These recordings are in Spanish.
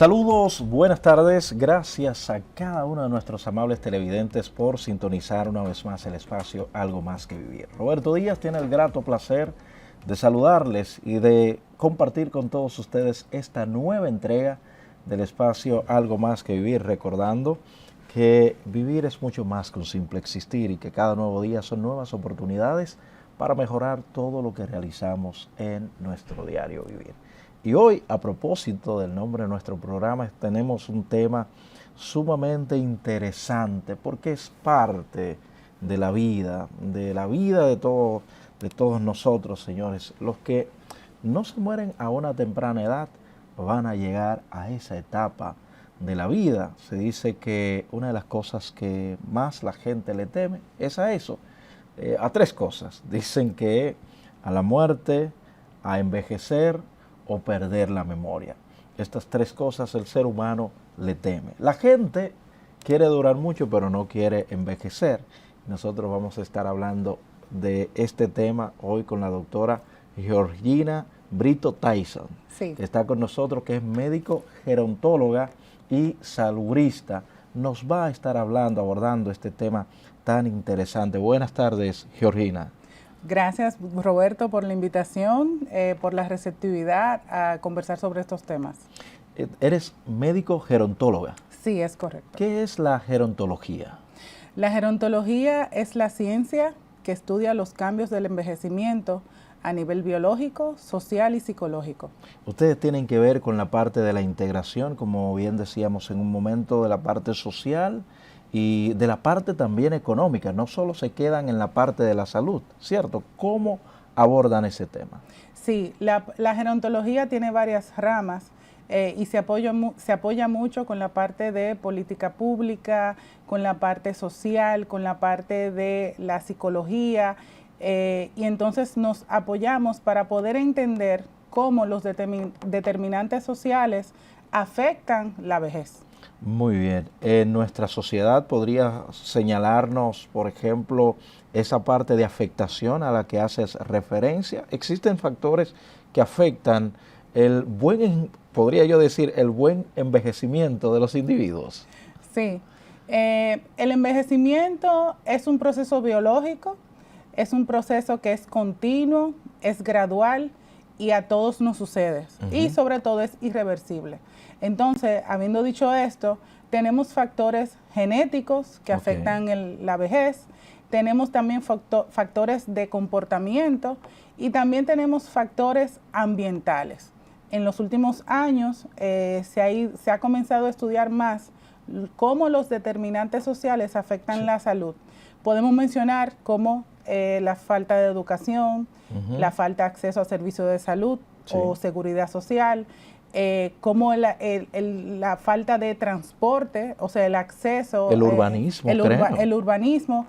Saludos, buenas tardes, gracias a cada uno de nuestros amables televidentes por sintonizar una vez más el espacio Algo Más que Vivir. Roberto Díaz tiene el grato placer de saludarles y de compartir con todos ustedes esta nueva entrega del espacio Algo Más que Vivir, recordando que vivir es mucho más que un simple existir y que cada nuevo día son nuevas oportunidades para mejorar todo lo que realizamos en nuestro diario vivir. Y hoy, a propósito del nombre de nuestro programa, tenemos un tema sumamente interesante porque es parte de la vida de todos nosotros, señores. Los que no se mueren a una temprana edad van a llegar a esa etapa de la vida. Se dice que una de las cosas que más la gente le teme es a eso, a tres cosas. Dicen que a la muerte, a envejecer o perder la memoria. Estas tres cosas el ser humano le teme. La gente quiere durar mucho, pero no quiere envejecer. Nosotros vamos a estar hablando de este tema hoy con la doctora Georgina Brito Tyson, sí, que está con nosotros, que es médico gerontóloga y salubrista. Nos va a estar abordando este tema tan interesante. Buenas tardes, Georgina. Gracias, Roberto, por la invitación, por la receptividad a conversar sobre estos temas. Eres médico gerontóloga. Sí, es correcto. ¿Qué es la gerontología? La gerontología es la ciencia que estudia los cambios del envejecimiento a nivel biológico, social y psicológico. Ustedes tienen que ver con la parte de la integración, como bien decíamos en un momento, de la parte social y de la parte también económica. No solo se quedan en la parte de la salud, ¿cierto? ¿Cómo abordan ese tema? Sí, la gerontología tiene varias ramas y se apoya mucho con la parte de política pública, con la parte social, con la parte de la psicología. Y entonces nos apoyamos para poder entender cómo los determinantes sociales afectan la vejez. Muy bien. En nuestra sociedad podría señalarnos, por ejemplo, esa parte de afectación a la que haces referencia. ¿Existen factores que afectan podría yo decir, el buen envejecimiento de los individuos? Sí. El envejecimiento es un proceso biológico. Es un proceso que es continuo, es gradual y a todos nos sucede. Y sobre todo es irreversible. Entonces, habiendo dicho esto, tenemos factores genéticos que afectan la vejez, tenemos también factores de comportamiento y también tenemos factores ambientales. En los últimos años se ha comenzado a estudiar más cómo los determinantes sociales afectan la salud. Podemos mencionar como la falta de educación, la falta de acceso a servicios de salud o seguridad social, como la falta de transporte, o sea, el acceso. El urbanismo, el urbanismo.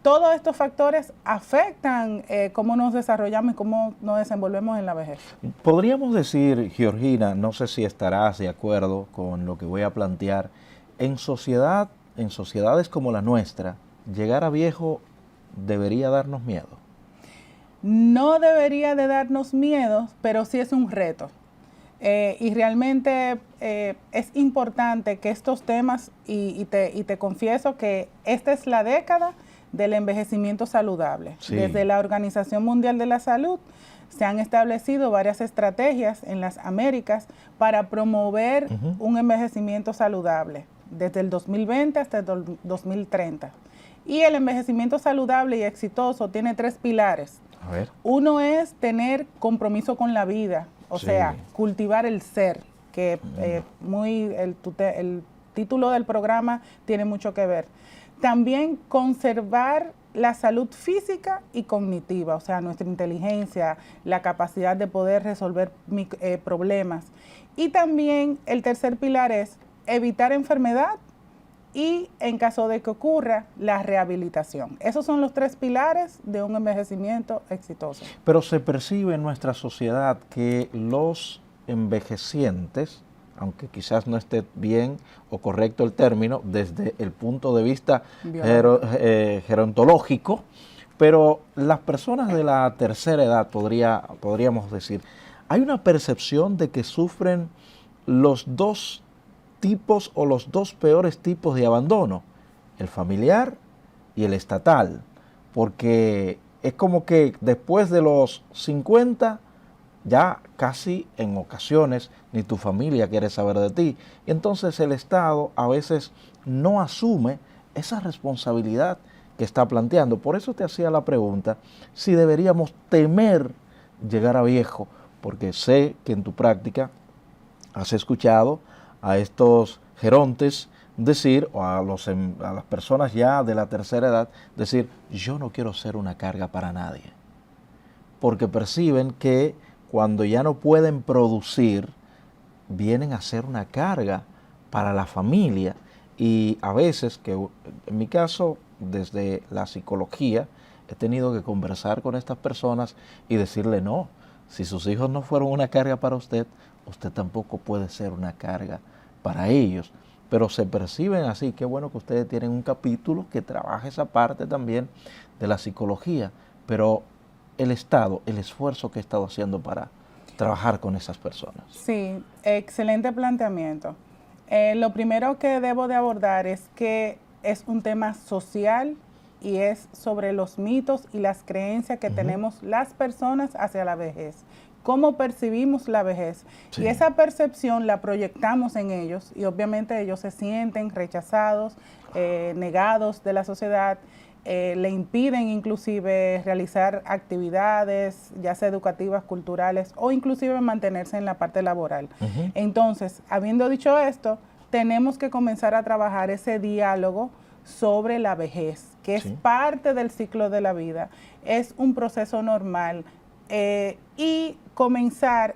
Todos estos factores afectan cómo nos desarrollamos y cómo nos desenvolvemos en la vejez. Podríamos decir, Georgina, no sé si estarás de acuerdo con lo que voy a plantear, en sociedades como la nuestra, llegar a viejo debería darnos miedo. No debería de darnos miedo, pero sí es un reto. Y realmente es importante que estos temas, y te confieso que esta es la década del envejecimiento saludable. Sí. Desde la Organización Mundial de la Salud se han establecido varias estrategias en las Américas para promover un envejecimiento saludable, desde el 2020 hasta el 2030. Y el envejecimiento saludable y exitoso tiene tres pilares. A ver. Uno es tener compromiso con la vida, o sea, cultivar el ser, que el título del programa tiene mucho que ver. También conservar la salud física y cognitiva, o sea, nuestra inteligencia, la capacidad de poder resolver problemas. Y también el tercer pilar es evitar enfermedad y, en caso de que ocurra, la rehabilitación. Esos son los tres pilares de un envejecimiento exitoso. Pero se percibe en nuestra sociedad que los envejecientes, aunque quizás no esté bien o correcto el término desde el punto de vista gerontológico, pero las personas de la tercera edad, podríamos decir, hay una percepción de que sufren los dos tipos o los dos peores tipos de abandono, el familiar y el estatal, porque es como que después de los 50 ya casi en ocasiones ni tu familia quiere saber de ti. Y entonces el Estado a veces no asume esa responsabilidad que está planteando. Por eso te hacía la pregunta si deberíamos temer llegar a viejo, porque sé que en tu práctica has escuchado a estos gerontes decir, o a las personas ya de la tercera edad, decir, yo no quiero ser una carga para nadie, porque perciben que cuando ya no pueden producir, vienen a ser una carga para la familia. Y a veces, que en mi caso, desde la psicología, he tenido que conversar con estas personas y decirle, no, si sus hijos no fueron una carga para usted, usted tampoco puede ser una carga para ellos. Pero se perciben así. Qué bueno que ustedes tienen un capítulo que trabaja esa parte también de la psicología. Pero el Estado, el esfuerzo que ha estado haciendo para trabajar con esas personas. Sí, excelente planteamiento. Lo primero que debo de abordar es que es un tema social y es sobre los mitos y las creencias que tenemos las personas hacia la vejez. Cómo percibimos la vejez. Sí. Y esa percepción la proyectamos en ellos y obviamente ellos se sienten rechazados, negados de la sociedad. Le impiden inclusive realizar actividades, ya sea educativas, culturales o inclusive mantenerse en la parte laboral. Entonces, habiendo dicho esto, tenemos que comenzar a trabajar ese diálogo sobre la vejez, que es parte del ciclo de la vida, es un proceso normal y comenzar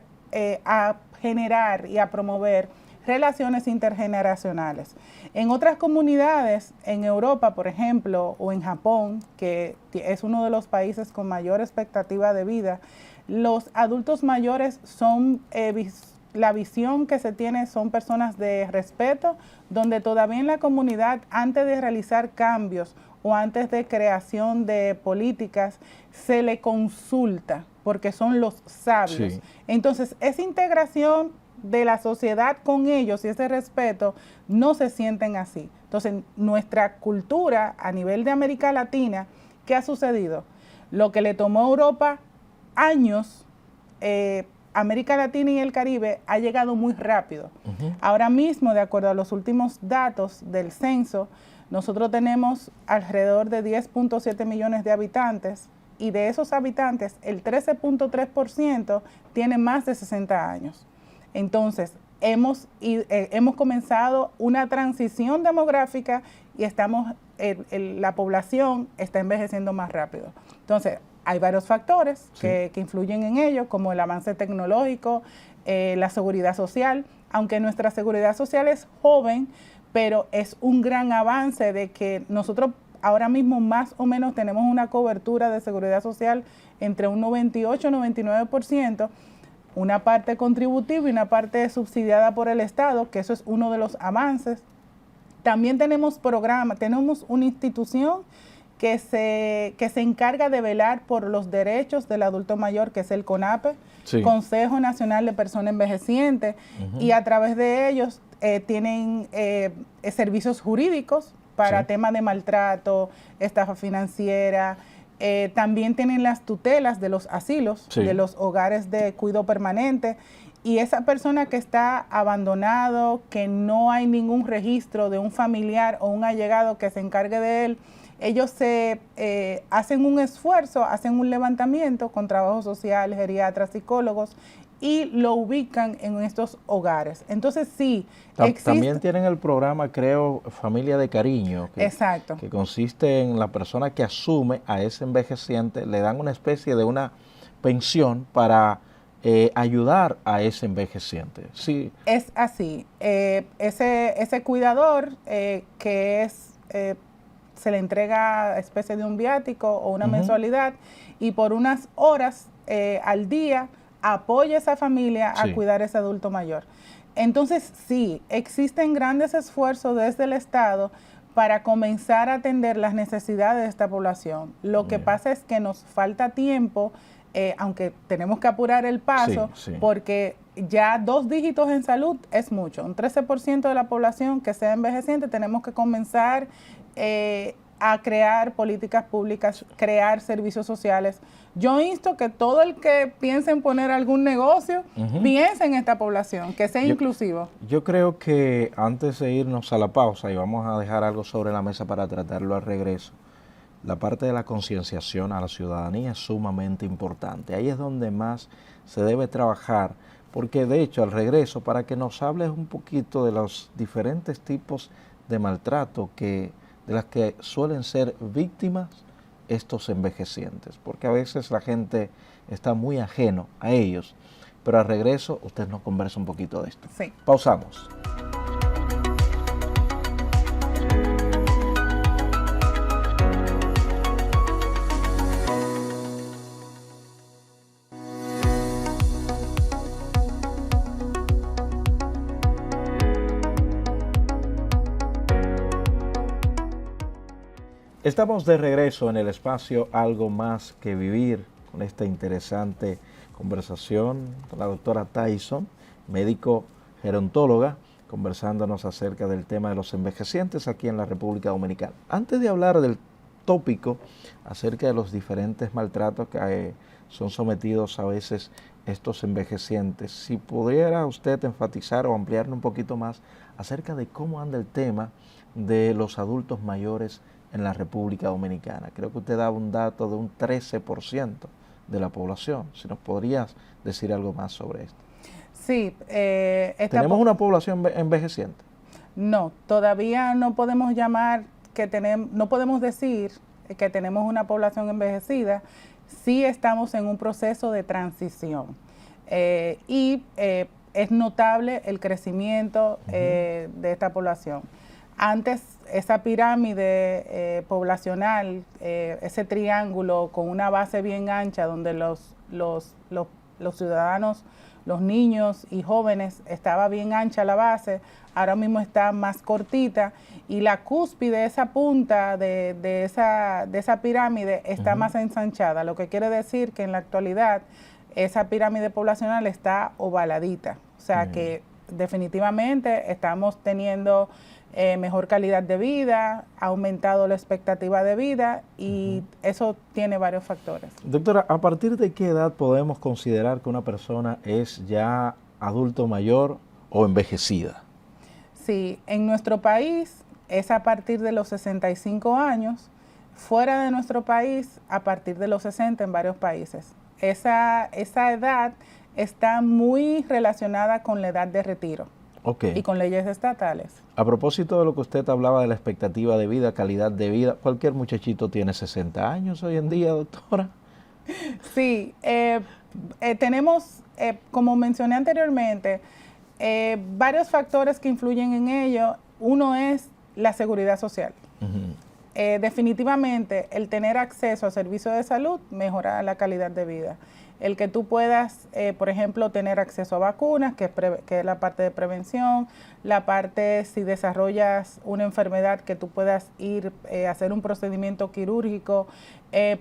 a generar y a promover relaciones intergeneracionales. En otras comunidades, en Europa, por ejemplo, o en Japón, que es uno de los países con mayor expectativa de vida, los adultos mayores son, la visión que se tiene son personas de respeto, donde todavía en la comunidad, antes de realizar cambios o antes de creación de políticas, se le consulta, porque son los sabios. Sí. Entonces, esa integración de la sociedad con ellos y ese respeto no se sienten así. Entonces, nuestra cultura a nivel de América Latina, ¿qué ha sucedido? Lo que le tomó a Europa años, América Latina y el Caribe ha llegado muy rápido. Ahora mismo, de acuerdo a los últimos datos del censo, nosotros tenemos alrededor de 10.7 millones de habitantes y de esos habitantes, el 13.3% tiene más de 60 años. Entonces, hemos comenzado una transición demográfica y la población está envejeciendo más rápido. Entonces, hay varios factores que influyen en ello, como el avance tecnológico, la seguridad social, aunque nuestra seguridad social es joven, pero es un gran avance de que nosotros ahora mismo más o menos tenemos una cobertura de seguridad social entre un 98 y 99%, una parte contributiva y una parte subsidiada por el Estado, que eso es uno de los avances. También tenemos programas, tenemos una institución que se encarga de velar por los derechos del adulto mayor, que es el CONAPE, Consejo Nacional de Personas Envejecientes, y a través de ellos tienen servicios jurídicos para temas de maltrato, estafa financiera. También tienen las tutelas de los asilos, de los hogares de cuidado permanente, y esa persona que está abandonado, que no hay ningún registro de un familiar o un allegado que se encargue de él, ellos hacen un esfuerzo, hacen un levantamiento con trabajo social, geriatras, psicólogos, y lo ubican en estos hogares. Entonces sí, también tienen el programa, creo, Familia de Cariño, que consiste en la persona que asume a ese envejeciente, le dan una especie de una pensión para ayudar a ese envejeciente. Sí. Es así. Ese cuidador que se le entrega especie de un viático o una mensualidad y por unas horas al día apoya a esa familia a cuidar a ese adulto mayor. Entonces, sí, existen grandes esfuerzos desde el Estado para comenzar a atender las necesidades de esta población. Lo que pasa es que nos falta tiempo aunque tenemos que apurar el paso, porque ya 2 dígitos en salud es mucho. Un 13% de la población que sea envejeciente, tenemos que comenzar a crear políticas públicas, crear servicios sociales. Yo insto que todo el que piense en poner algún negocio, piense en esta población, que sea inclusivo. Yo creo que antes de irnos a la pausa, y vamos a dejar algo sobre la mesa para tratarlo al regreso, la parte de la concienciación a la ciudadanía es sumamente importante. Ahí es donde más se debe trabajar, porque de hecho al regreso, para que nos hables un poquito de los diferentes tipos de maltrato de las que suelen ser víctimas estos envejecientes, porque a veces la gente está muy ajeno a ellos, pero al regreso usted nos conversa un poquito de esto. Sí. Pausamos. Estamos de regreso en el espacio Algo Más que Vivir, con esta interesante conversación con la doctora Tyson, médico gerontóloga, conversándonos acerca del tema de los envejecientes aquí en la República Dominicana. Antes de hablar del tópico acerca de los diferentes maltratos que son sometidos a veces estos envejecientes, si pudiera usted enfatizar o ampliar un poquito más acerca de cómo anda el tema de los adultos mayores en la República Dominicana. Creo que usted daba un dato de un 13% de la población. Si nos podrías decir algo más sobre esto. Sí. ¿Tenemos una población envejeciente? No, todavía no podemos no podemos decir que tenemos una población envejecida. Sí estamos en un proceso de transición. Es notable el crecimiento de esta población. Antes, esa pirámide poblacional, ese triángulo con una base bien ancha donde los ciudadanos, los niños y jóvenes, estaba bien ancha la base, ahora mismo está más cortita y la cúspide, esa punta de esa pirámide está más ensanchada, lo que quiere decir que en la actualidad esa pirámide poblacional está ovaladita, o sea que definitivamente estamos teniendo mejor calidad de vida, ha aumentado la expectativa de vida y eso tiene varios factores. Doctora, ¿a partir de qué edad podemos considerar que una persona es ya adulto mayor o envejecida? Sí, en nuestro país es a partir de los 65 años, fuera de nuestro país a partir de los 60 en varios países. Esa edad está muy relacionada con la edad de retiro. Y con leyes estatales. A propósito de lo que usted hablaba de la expectativa de vida, calidad de vida, cualquier muchachito tiene 60 años hoy en día, doctora. Sí, tenemos, como mencioné anteriormente, varios factores que influyen en ello. Uno es la seguridad social. Definitivamente, el tener acceso a servicios de salud mejora la calidad de vida. El que tú puedas, por ejemplo, tener acceso a vacunas, que es la parte de prevención, la parte si desarrollas una enfermedad que tú puedas ir a hacer un procedimiento quirúrgico.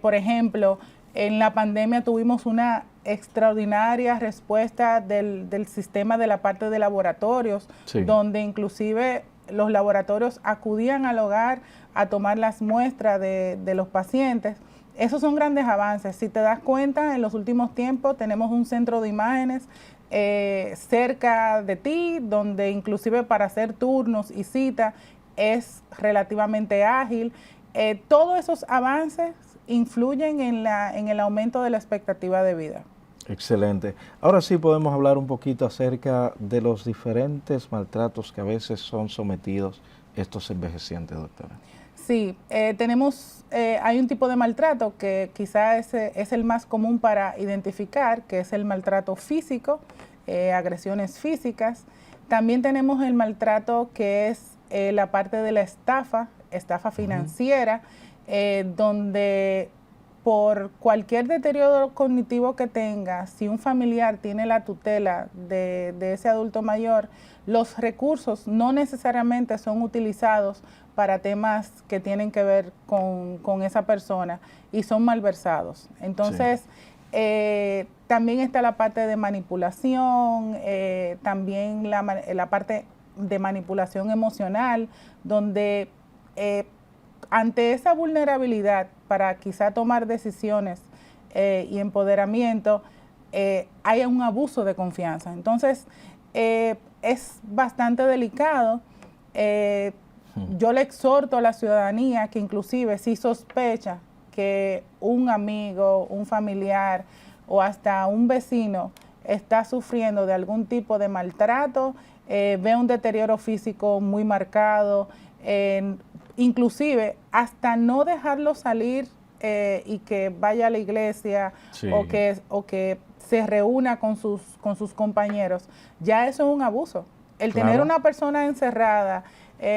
Por ejemplo, en la pandemia tuvimos una extraordinaria respuesta del sistema de la parte de laboratorios, donde inclusive los laboratorios acudían al hogar a tomar las muestras de los pacientes. Esos son grandes avances. Si te das cuenta, en los últimos tiempos tenemos un centro de imágenes cerca de ti, donde inclusive para hacer turnos y citas es relativamente ágil. Todos esos avances influyen en el aumento de la expectativa de vida. Excelente. Ahora sí podemos hablar un poquito acerca de los diferentes maltratos que a veces son sometidos estos envejecientes, doctora. Sí, hay un tipo de maltrato que quizá es el más común para identificar, que es el maltrato físico, agresiones físicas. También tenemos el maltrato que es la parte de la estafa financiera, donde por cualquier deterioro cognitivo que tenga, si un familiar tiene la tutela de ese adulto mayor, los recursos no necesariamente son utilizados para temas que tienen que ver con esa persona y son malversados. Entonces, También está la parte de manipulación, también la parte de manipulación emocional, donde ante esa vulnerabilidad para quizá tomar decisiones y empoderamiento, hay un abuso de confianza. Entonces, es bastante delicado. Yo le exhorto a la ciudadanía que inclusive si sospecha que un amigo, un familiar o hasta un vecino está sufriendo de algún tipo de maltrato, ve un deterioro físico muy marcado, inclusive hasta no dejarlo salir y que vaya a la iglesia, sí, o que se reúna con sus compañeros, ya eso es un abuso. El claro, tener una persona encerrada,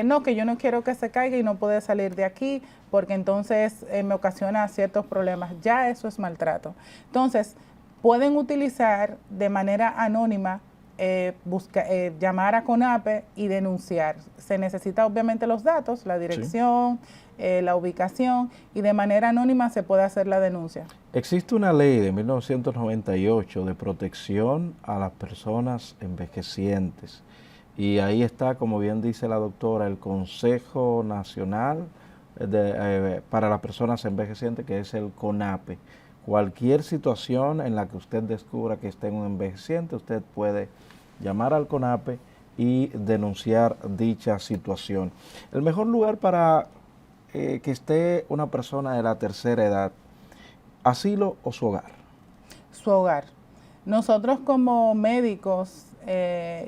no, que yo no quiero que se caiga y no puede salir de aquí porque entonces me ocasiona ciertos problemas, ya eso es maltrato. Entonces, pueden utilizar de manera anónima, llamar a CONAPE y denunciar. Se necesita obviamente los datos, la dirección, sí, la ubicación, y de manera anónima se puede hacer la denuncia. Existe una ley de 1998 de protección a las personas envejecientes. Y ahí está, como bien dice la doctora, el Consejo Nacional para las Personas Envejecientes, que es el CONAPE. Cualquier situación en la que usted descubra que esté un envejeciente, usted puede llamar al CONAPE y denunciar dicha situación. El mejor lugar para que esté una persona de la tercera edad, asilo o su hogar. Su hogar. Nosotros como médicos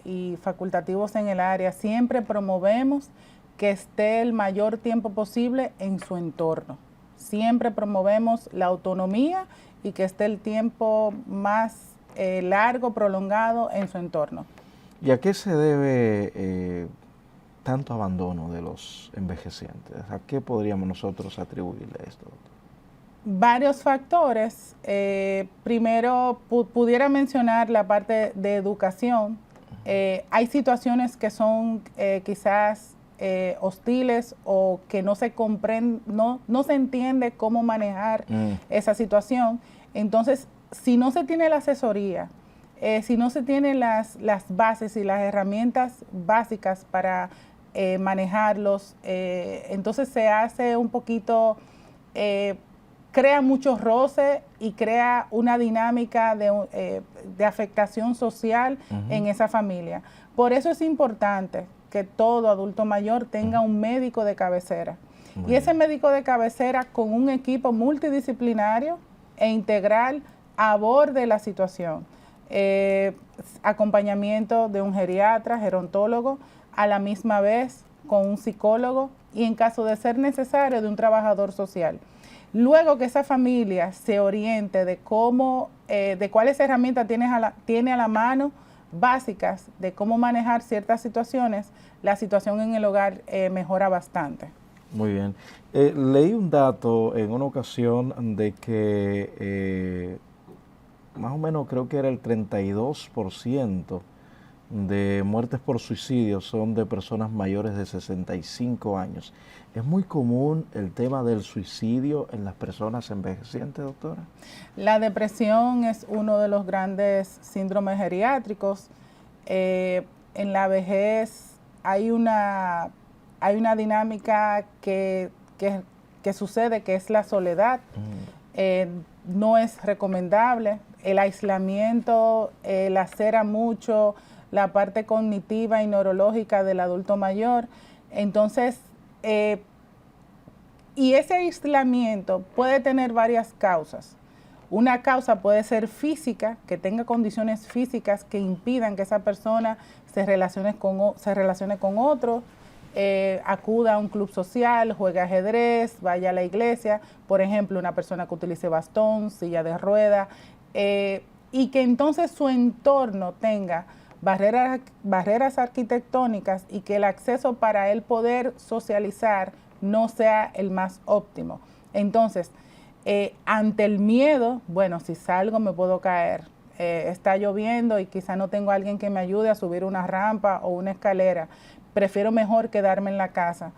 y facultativos en el área siempre promovemos que esté el mayor tiempo posible en su entorno. Siempre promovemos la autonomía y que esté el tiempo más largo, prolongado en su entorno. ¿Y a qué se debe tanto abandono de los envejecientes? ¿A qué podríamos nosotros atribuirle esto, doctor? Varios factores. Primero, pudiera mencionar la parte de educación. Hay situaciones que son quizás hostiles o que no se comprende, no se entiende cómo manejar esa situación. Entonces, si no se tiene la asesoría, si no se tienen las bases y las herramientas básicas para manejarlos, entonces se hace un poquito, crea mucho roce y crea una dinámica de afectación social en esa familia. Por eso es importante que todo adulto mayor tenga un médico de cabecera. Y ese médico de cabecera con un equipo multidisciplinario e integral aborde la situación. Acompañamiento de un geriatra, gerontólogo, a la misma vez con un psicólogo y en caso de ser necesario de un trabajador social. Luego que esa familia se oriente de cómo, de cuáles herramientas tiene a la mano básicas de cómo manejar ciertas situaciones, la situación en el hogar mejora bastante. Muy bien. Leí un dato en una ocasión de que más o menos creo que era el 32% de muertes por suicidio son de personas mayores de 65 años. ¿Es muy común el tema del suicidio en las personas envejecientes, doctora? La depresión es uno de los grandes síndromes geriátricos. En la vejez hay una dinámica que sucede, que es la soledad. No es recomendable. El aislamiento lacera mucho la parte cognitiva y neurológica del adulto mayor. Entonces, y ese aislamiento puede tener varias causas. Una causa puede ser física, que tenga condiciones físicas que impidan que esa persona se relacione con otros, acuda a un club social, juegue ajedrez, vaya a la iglesia, por ejemplo, una persona que utilice bastón, silla de rueda, y que entonces su entorno tenga barreras arquitectónicas y que el acceso para él poder socializar no sea el más óptimo. Entonces, ante el miedo, bueno, si salgo me puedo caer, está lloviendo y quizá no tengo a alguien que me ayude a subir una rampa o una escalera, prefiero mejor quedarme en la casa.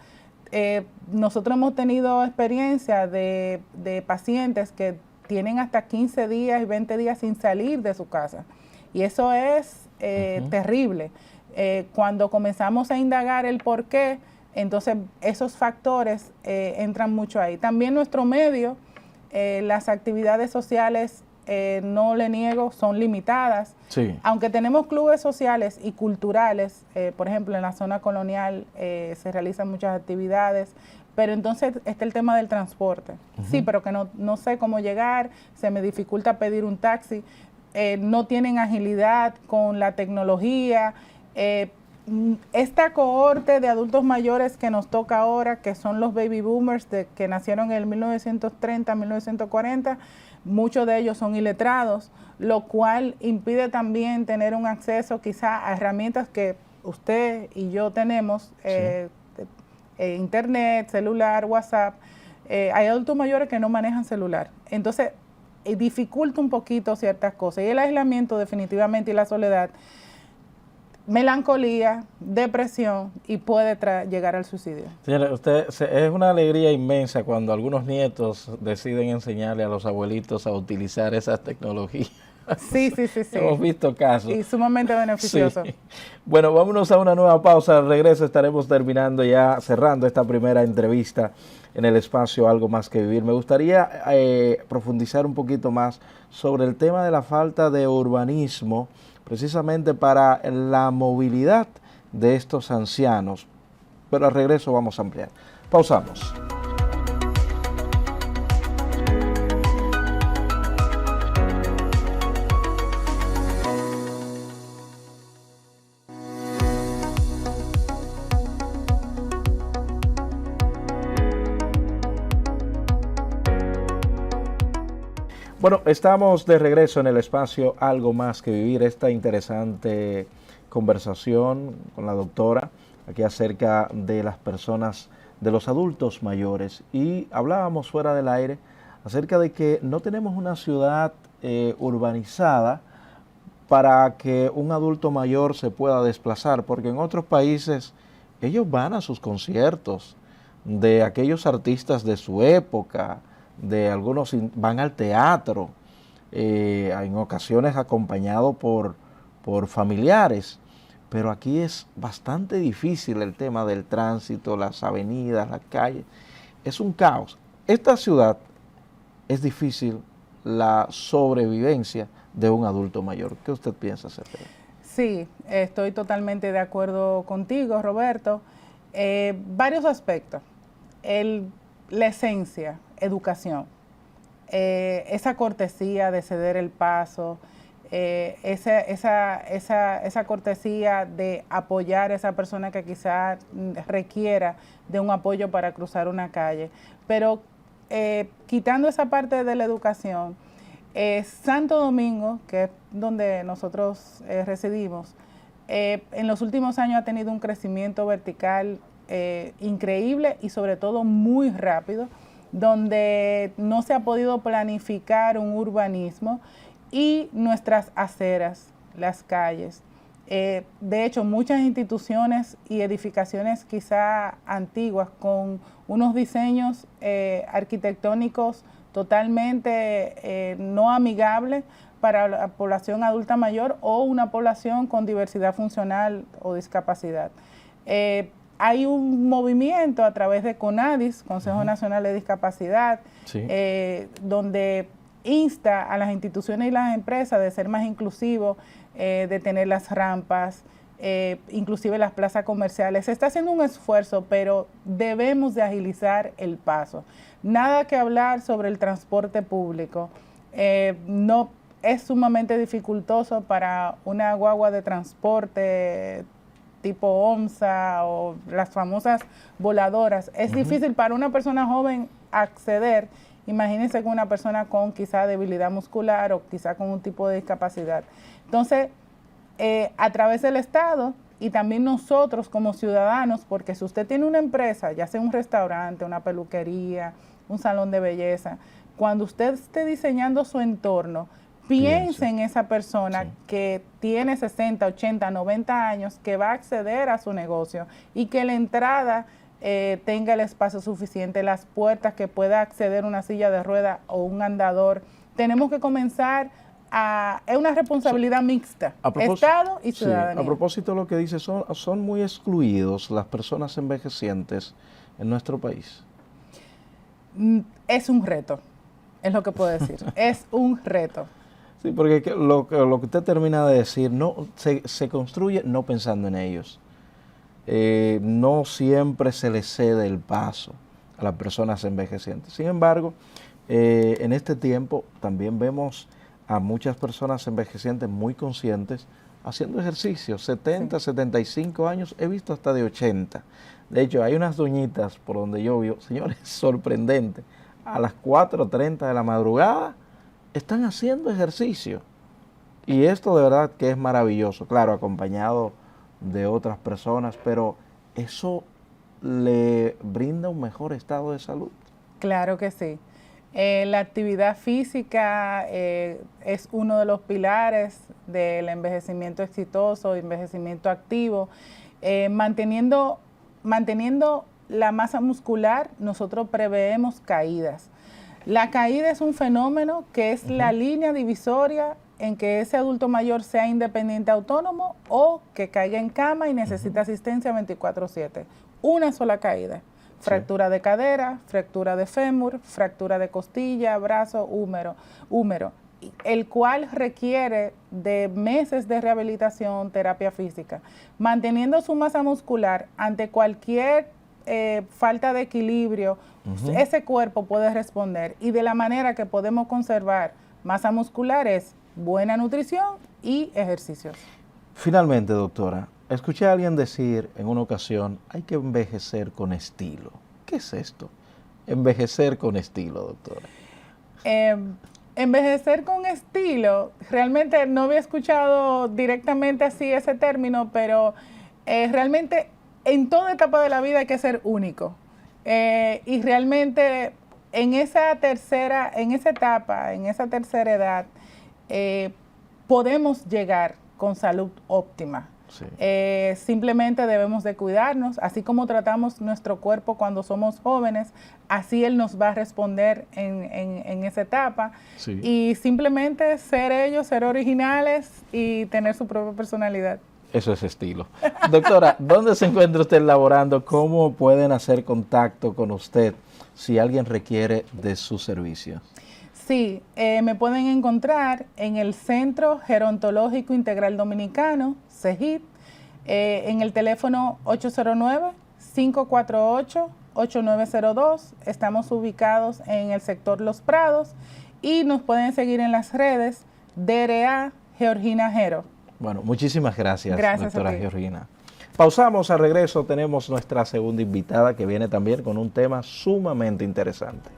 Nosotros hemos tenido experiencia de pacientes que tienen hasta 15 días y 20 días sin salir de su casa. Y eso es terrible. Cuando comenzamos a indagar el por qué, entonces esos factores entran mucho ahí. También nuestro medio, las actividades sociales, no le niego, son limitadas. Sí. Aunque tenemos clubes sociales y culturales, por ejemplo, en la zona colonial se realizan muchas actividades, pero entonces está el tema del transporte. Sí, pero que no sé cómo llegar, se me dificulta pedir un taxi, no tienen agilidad con la tecnología. Esta cohorte de adultos mayores que nos toca ahora, que son los baby boomers que nacieron en el 1930, 1940, muchos de ellos son iletrados, lo cual impide también tener un acceso quizá a herramientas que usted y yo tenemos, internet, celular, WhatsApp. Hay adultos mayores que no manejan celular, entonces dificulta un poquito ciertas cosas. Y el aislamiento definitivamente y la soledad, melancolía, depresión y puede llegar al suicidio. Señora, es una alegría inmensa cuando algunos nietos deciden enseñarle a los abuelitos a utilizar esas tecnologías. Sí. Hemos visto casos. Y sumamente beneficioso. Sí. Bueno, vámonos a una nueva pausa. Al regreso estaremos terminando ya, cerrando esta primera entrevista en el espacio Algo Más que Vivir. Me gustaría profundizar un poquito más sobre el tema de la falta de urbanismo, precisamente para la movilidad de estos ancianos. Pero al regreso vamos a ampliar. Pausamos. Bueno, estamos de regreso en el espacio Algo Más que Vivir, esta interesante conversación con la doctora aquí acerca de las personas, de los adultos mayores, y hablábamos fuera del aire acerca de que no tenemos una ciudad urbanizada para que un adulto mayor se pueda desplazar, porque en otros países ellos van a sus conciertos de aquellos artistas de su época, de algunos van al teatro, en ocasiones acompañados por familiares, pero aquí es bastante difícil el tema del tránsito, las avenidas, las calles, es un caos. Esta ciudad es difícil la sobrevivencia de un adulto mayor. ¿Qué usted piensa acerca de eso? Sí, estoy totalmente de acuerdo contigo, Roberto. Varios aspectos. La esencia, educación, esa cortesía de ceder el paso, esa cortesía de apoyar a esa persona que quizás requiera de un apoyo para cruzar una calle. Pero quitando esa parte de la educación, Santo Domingo, que es donde nosotros residimos, en los últimos años ha tenido un crecimiento vertical increíble y sobre todo muy rápido, donde no se ha podido planificar un urbanismo y nuestras aceras, las calles. De hecho, muchas instituciones y edificaciones quizá antiguas con unos diseños arquitectónicos totalmente no amigables para la población adulta mayor o una población con diversidad funcional o discapacidad. Hay un movimiento a través de CONADIS, Consejo Nacional de Discapacidad, sí, donde insta a las instituciones y las empresas de ser más inclusivos, de tener las rampas, inclusive las plazas comerciales. Se está haciendo un esfuerzo, pero debemos de agilizar el paso. Nada que hablar sobre el transporte público. No es sumamente dificultoso para una guagua de transporte tipo OMSA o las famosas voladoras. Es difícil para una persona joven acceder. Imagínense con una persona con quizá debilidad muscular o quizá con un tipo de discapacidad. Entonces, a través del Estado y también nosotros como ciudadanos, porque si usted tiene una empresa, ya sea un restaurante, una peluquería, un salón de belleza, cuando usted esté diseñando su entorno, piense en esa persona que tiene 60, 80, 90 años, que va a acceder a su negocio y que la entrada tenga el espacio suficiente, las puertas, que pueda acceder una silla de rueda o un andador tenemos que comenzar es una responsabilidad mixta, Estado y ciudadanía. Sí, a propósito de lo que dice, son muy excluidos las personas envejecientes en nuestro país. Es un reto, es lo que puedo decir, es un reto. Sí, porque lo que usted termina de decir, se construye no pensando en ellos. No siempre se les cede el paso a las personas envejecientes. Sin embargo, en este tiempo también vemos a muchas personas envejecientes muy conscientes haciendo ejercicio, 70, sí. 75 años, he visto hasta de 80. De hecho, hay unas doñitas por donde yo vivo, señores, sorprendente, a las 4:30 de la madrugada están haciendo ejercicio. Y esto de verdad que es maravilloso, claro, acompañado de otras personas, pero eso le brinda un mejor estado de salud. Claro que sí. La actividad física es uno de los pilares del envejecimiento exitoso, envejecimiento activo. Manteniendo la masa muscular, nosotros preveemos caídas. La caída es un fenómeno que es la línea divisoria en que ese adulto mayor sea independiente autónomo o que caiga en cama y necesita asistencia 24/7. Una sola caída. Fractura de cadera, fractura de fémur, fractura de costilla, brazo, húmero, el cual requiere de meses de rehabilitación, terapia física. Manteniendo su masa muscular ante cualquier falta de equilibrio, ese cuerpo puede responder. Y de la manera que podemos conservar masa muscular es buena nutrición y ejercicios. Finalmente, doctora, escuché a alguien decir en una ocasión, hay que envejecer con estilo. ¿Qué es esto? Envejecer con estilo, doctora. Envejecer con estilo, realmente no había escuchado directamente así ese término, pero realmente en toda etapa de la vida hay que ser único. Y realmente en esa tercera edad, podemos llegar con salud óptima. Sí. Simplemente debemos de cuidarnos, así como tratamos nuestro cuerpo cuando somos jóvenes, así él nos va a responder en esa etapa. Sí. Y simplemente ser ellos, ser originales y tener su propia personalidad. Eso es estilo. Doctora, ¿dónde se encuentra usted laborando? ¿Cómo pueden hacer contacto con usted si alguien requiere de sus servicios? Sí, me pueden encontrar en el Centro Gerontológico Integral Dominicano, CEGID, en el teléfono 809-548-8902. Estamos ubicados en el sector Los Prados y nos pueden seguir en las redes DRA Georgina Jero. Bueno, muchísimas gracias doctora Georgina. Pausamos, al regreso tenemos nuestra segunda invitada que viene también con un tema sumamente interesante.